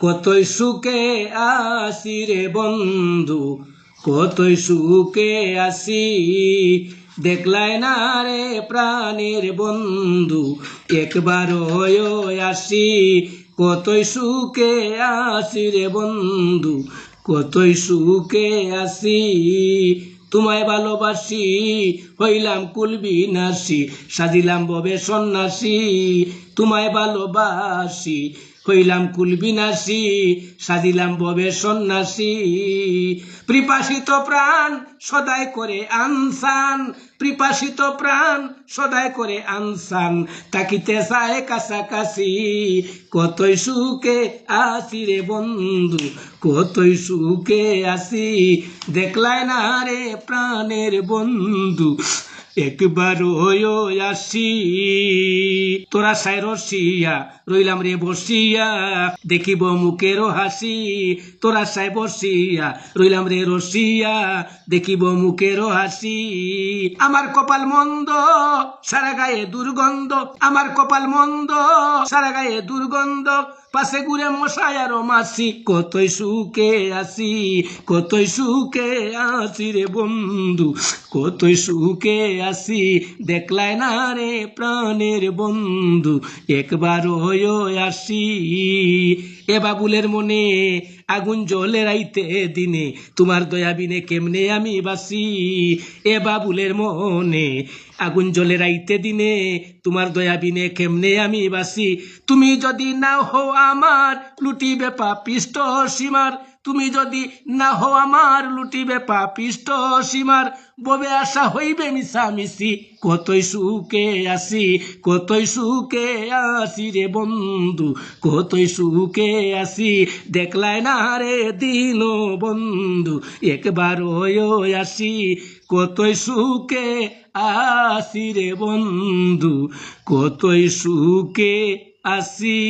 কতই সুখে আসি রে বন্ধু, কতই সুখে আসি, দেখলাই না রে প্রাণের বন্ধু, একবার আসি। কতই সুখে আসি রে বন্ধু, কতই সুখে আসি, তোমায় ভালোবাসি হইলাম কুল বিনাশী, সাজিলাম ভবে সন্ন্যাসী। তোমায় ভালোবাসি হইলাম কুল বিনাশী, সাজিলাম ভবে সন্ন্যাসী। পিপাসিত প্রাণ সদাই করে আনসান, পিপাসিত প্রাণ সদাই করে আনসান, তাকিতে চায় কাছাকাছি। কতই সুখে আসি রে বন্ধু, কতই সুখে আসি, দেখলাই না রে প্রাণের বন্ধু, একবার আসি। তোরা সাই রসিয়া রইলাম রে বসিয়া, দেখিব মুখেরও হাসি। তোরা সাই বসিয়া রইলাম রে রসিয়া, দেখিব মুখেরও হাসি। আমার কপাল মন্দ সারা গায়ে দুর্গন্ধ, আমার কপাল মন্দ সারা গায়ে দুর্গন্ধ, পাশে ঘুরে মশাই আরো মাসি। কতই সুখে আসি, কতই সুখে আসি রে বন্ধু, কতই সুখে আসি, দেখলাই না রে প্রাণের বন্ধু, একবার আসি। এ বাবুলের মনে আগুন জ্বলে রাইতে দিনে, তোমার দয়া বিনে কেমনে আমি বাসি। এ বাবুলের মনে আগুন জ্বলে রাইতে দিনে, তোমার দয়া বিনে কেমনে আমি বাসি। তুমি যদি না হও আমার লুটিবে পাপিষ্ঠ সীমার, তুমি যদি না হও আমার লুটিবে পাপিষ্ঠ সীমার, ববে আশা হইবে মিশামিশি। কতই সুখে আসি, কতই সুখে আসি রে বন্ধু, কতই সুখে আসি, দেখলাই না রে দিন বন্ধু, একবার আসি। কতই সুখে আসি রে বন্ধু, কতই সুখে আসি।